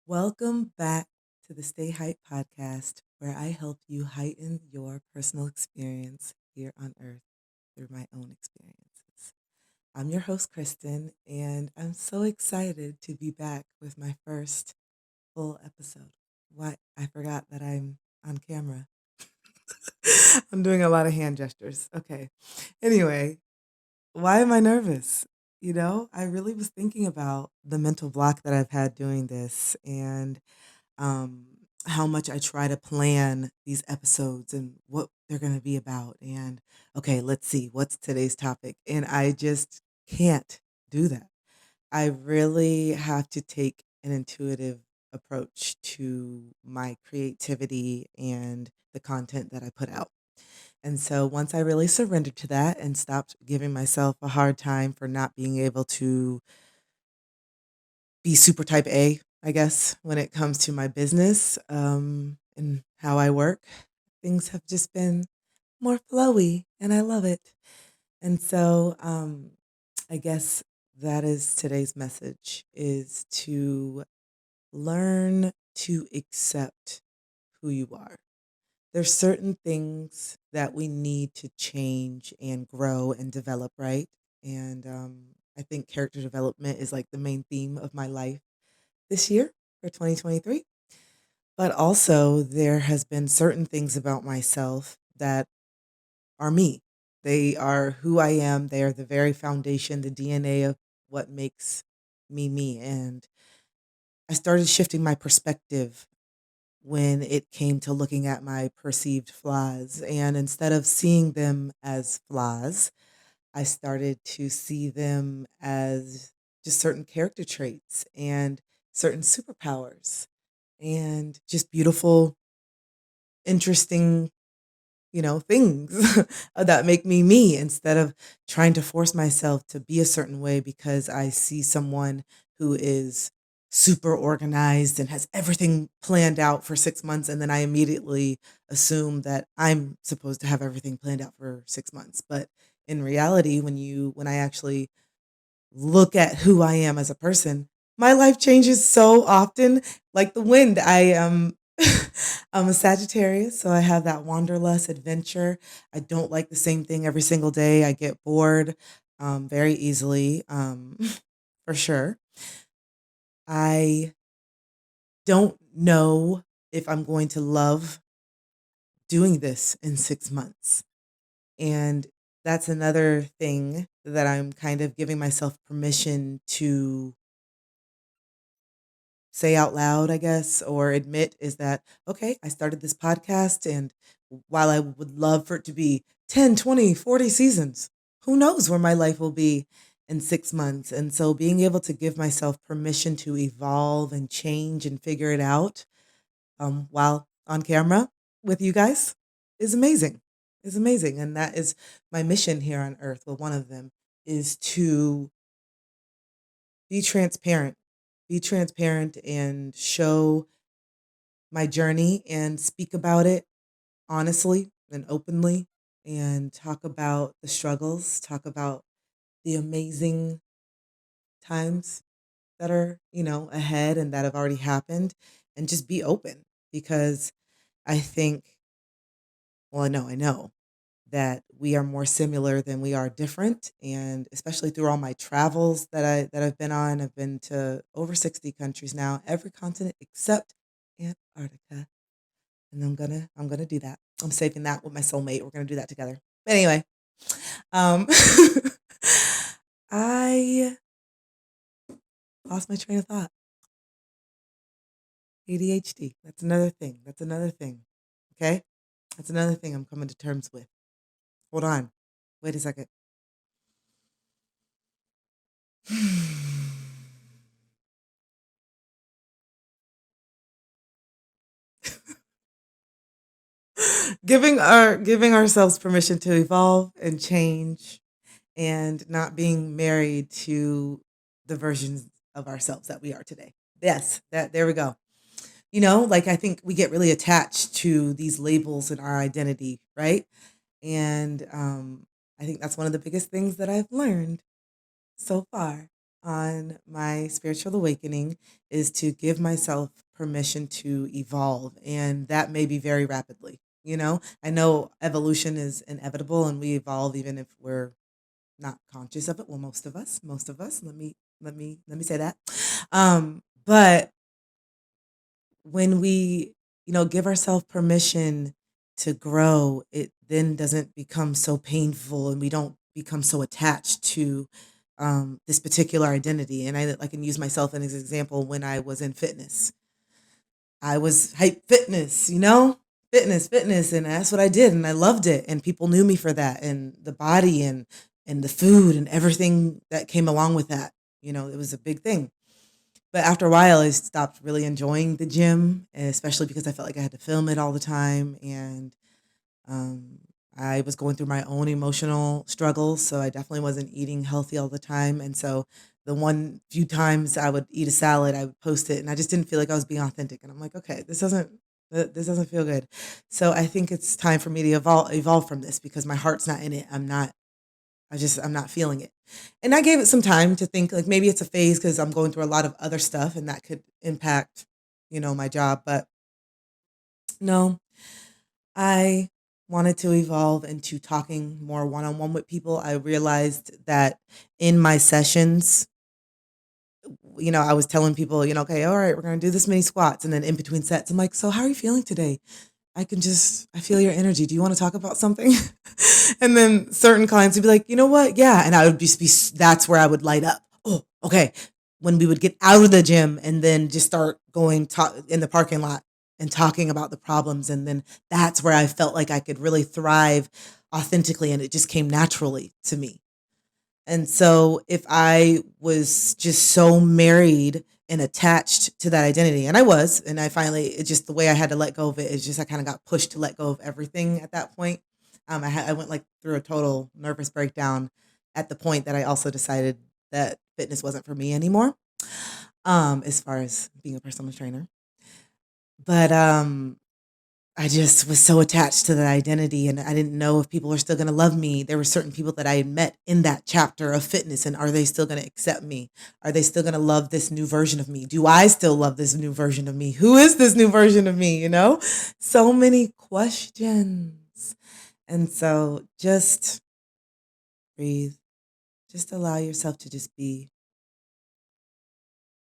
Welcome back to the Stay Hype podcast, where I help you heighten your personal experience here on earth through my own experiences. I'm your host, Kristen, and I'm so excited to be back with my first full episode. What? I forgot that I'm on camera. I'm doing a lot of hand gestures. Okay. Anyway, why am I nervous? I really was thinking about the mental block that I've had doing this and um, how much I try to plan these episodes and what they're going to be about. And okay, let's see, what's today's topic? And I just can't do that. I really have to take an intuitive approach to my creativity and the content that I put out. And so once I really surrendered to that and stopped giving myself a hard time for not being able to be super type A, I guess, when it comes to my business and how I work. Things have just been more flowy and I love it. And so I guess that is today's message is to learn to accept who you are. There's certain things that we need to change and grow and develop, right? And I think character development is like the main theme of my life this year for 2023. But also, there has been certain things about myself that are me. They are who I am. They are the very foundation, the DNA of what makes me me. And I started shifting my perspective when it came to looking at my perceived flaws. And instead of seeing them as flaws, I started to see them as just certain character traits and certain superpowers and just beautiful, interesting, things that make me me instead of trying to force myself to be a certain way because I see someone who is super organized and has everything planned out for 6 months. And then I immediately assume that I'm supposed to have everything planned out for 6 months. But in reality, when I actually look at who I am as a person, my life changes so often, like the wind. I am I'm a Sagittarius, so I have that wanderlust adventure. I don't like the same thing every single day. I get bored very easily, for sure. I don't know if I'm going to love doing this in 6 months. And that's another thing that I'm kind of giving myself permission to say out loud, I guess, or admit is that, okay, I started this podcast, and while I would love for it to be 10, 20, 40 seasons, who knows where my life will be in 6 months. And so being able to give myself permission to evolve and change and figure it out while on camera with you guys is amazing. Is amazing. And that is my mission here on earth. Well, one of them is to be transparent. Be transparent and show my journey and speak about it honestly and openly and talk about the struggles, talk about the amazing times that are, ahead and that have already happened and just be open because I think, well, I know that we are more similar than we are different, and especially through all my travels that I've been on. I've been to over 60 countries now, every continent except Antarctica. And I'm gonna do that. I'm saving that with my soulmate. We're gonna do that together. But anyway, um I lost my train of thought. ADHD. That's another thing. That's another thing. Okay? That's another thing I'm coming to terms with. Hold on. Wait a second. Giving ourselves permission to evolve and change and not being married to the versions of ourselves that we are today. Yes, that there we go. Like I think we get really attached to these labels in our identity, right? And I think that's one of the biggest things that I've learned so far. on my spiritual awakening is to give myself permission to evolve. And that may be very rapidly. I know evolution is inevitable and we evolve even if we're not conscious of it. Well, most of us, let me say that. But when we give ourselves permission to grow, it then doesn't become so painful and we don't become so attached to this particular identity. And I can use myself as an example. When I was in fitness, I was hype fitness, fitness, and that's what I did, and I loved it, and people knew me for that, and the body and the food and everything that came along with that. It was a big thing. But after a while, I stopped really enjoying the gym, especially because I felt like I had to film it all the time. And um, I was going through my own emotional struggles. So I definitely wasn't eating healthy all the time. And so the one few times I would eat a salad, I would post it. And I just didn't feel like I was being authentic. And I'm like, okay, this doesn't feel good. So I think it's time for me to evolve from this because my heart's not in it. I'm not feeling it. And I gave it some time to think like maybe it's a phase because I'm going through a lot of other stuff and that could impact, my job. But no, I wanted to evolve into talking more one on one with people. I realized that in my sessions, I was telling people, okay, all right, we're going to do this many squats. And then in between sets, I'm like, so how are you feeling today? I feel your energy. Do you want to talk about something? And then certain clients would be like, you know what? Yeah. And I would just be, that's where I would light up. Oh, okay. When we would get out of the gym and then just start going in the parking lot and talking about the problems. And then that's where I felt like I could really thrive authentically. And it just came naturally to me. And so if I was just so married and attached to that identity, and I was, and I finally, it's just the way I had to let go of it is just I kind of got pushed to let go of everything at that point. I went like through a total nervous breakdown at the point that I also decided that fitness wasn't for me anymore, as far as being a personal trainer. But I just was so attached to that identity and I didn't know if people were still going to love me. There were certain people that I had met in that chapter of fitness and are they still going to accept me? Are they still going to love this new version of me? Do I still love this new version of me? Who is this new version of me, So many questions. And so just breathe. Just allow yourself to just be.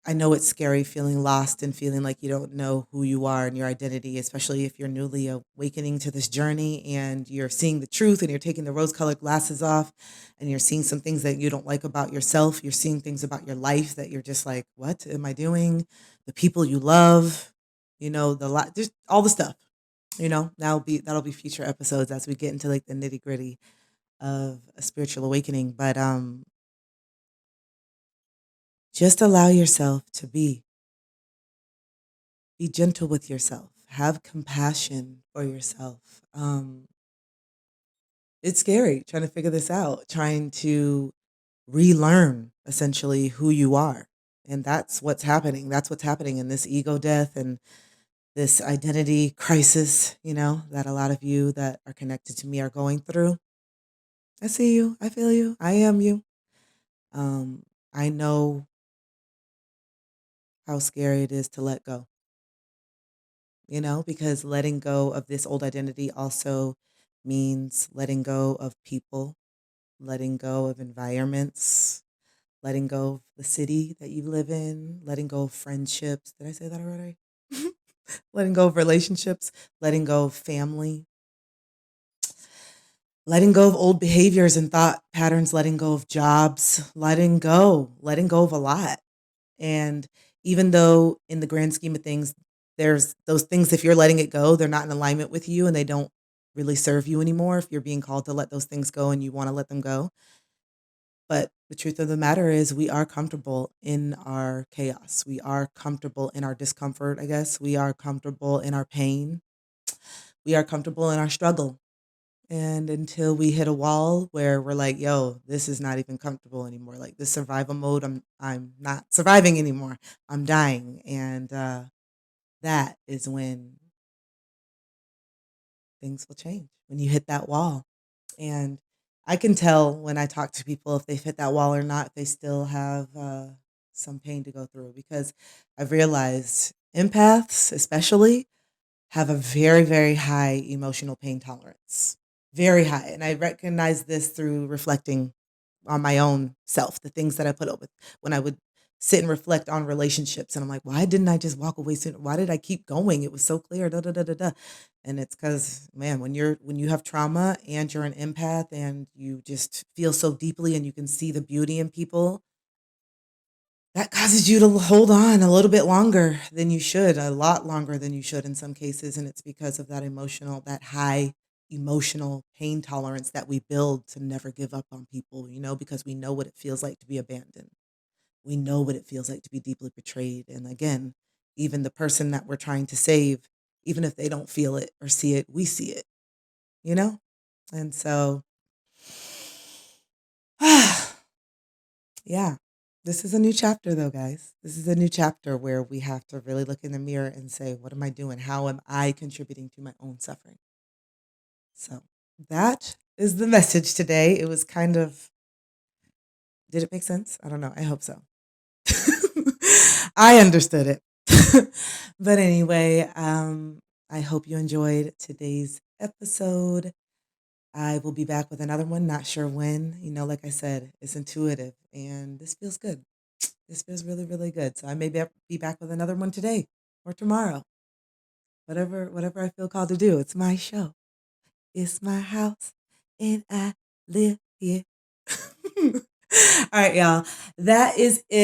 I know it's scary feeling lost and feeling like you don't know who you are and your identity, especially if you're newly awakening to this journey and you're seeing the truth and you're taking the rose colored glasses off and you're seeing some things that you don't like about yourself. You're seeing things about your life that you're just like, what am I doing? The people you love, just all the stuff, that'll be future episodes as we get into like the nitty gritty of a spiritual awakening. But just allow yourself to be. Be gentle with yourself. Have compassion for yourself. It's scary trying to figure this out, trying to relearn essentially who you are. And that's what's happening. That's what's happening in this ego death and this identity crisis, that a lot of you that are connected to me are going through. I see you. I feel you. I am you. Um, I know how scary it is to let go, because letting go of this old identity also means letting go of people, letting go of environments, letting go of the city that you live in, letting go of friendships. Did I say that already? Letting go of relationships, letting go of family, letting go of old behaviors and thought patterns, letting go of jobs, letting go of a lot. And even though in the grand scheme of things, there's those things, if you're letting it go, they're not in alignment with you and they don't really serve you anymore. If you're being called to let those things go and you want to let them go. But the truth of the matter is, we are comfortable in our chaos. We are comfortable in our discomfort, I guess. We are comfortable in our pain. We are comfortable in our struggle. And until we hit a wall where we're like, yo, this is not even comfortable anymore. Like this survival mode, I'm not surviving anymore. I'm dying. And that is when things will change. When you hit that wall. And I can tell when I talk to people if they've hit that wall or not, if they still have some pain to go through, because I've realized empaths, especially, have a very, very high emotional pain tolerance. Very high. And I recognize this through reflecting on my own self, the things that I put up with when I would sit and reflect on relationships. And I'm like, why didn't I just walk away sooner? Why did I keep going? It was so clear. Da, da, da, da, da. And it's because, man, when you have trauma and you're an empath and you just feel so deeply and you can see the beauty in people, that causes you to hold on a little bit longer than you should, a lot longer than you should in some cases, and it's because of that high emotional pain tolerance that we build to never give up on people, because we know what it feels like to be abandoned. We know what it feels like to be deeply betrayed, and again, even the person that we're trying to save, even if they don't feel it or see it, we see it, you know? And so yeah. This is a new chapter, though, guys. This is a new chapter where we have to really look in the mirror and say, what am I doing? How am I contributing to my own suffering? So that is the message today. It was kind of, did it make sense? I don't know. I hope so. I understood it. But anyway, I hope you enjoyed today's episode. I will be back with another one, not sure when. Like I said, it's intuitive and this feels good. This feels really, really good. So I may be back with another one today or tomorrow. Whatever I feel called to do. It's my show. It's my house. And I live here. All right, y'all. That is it.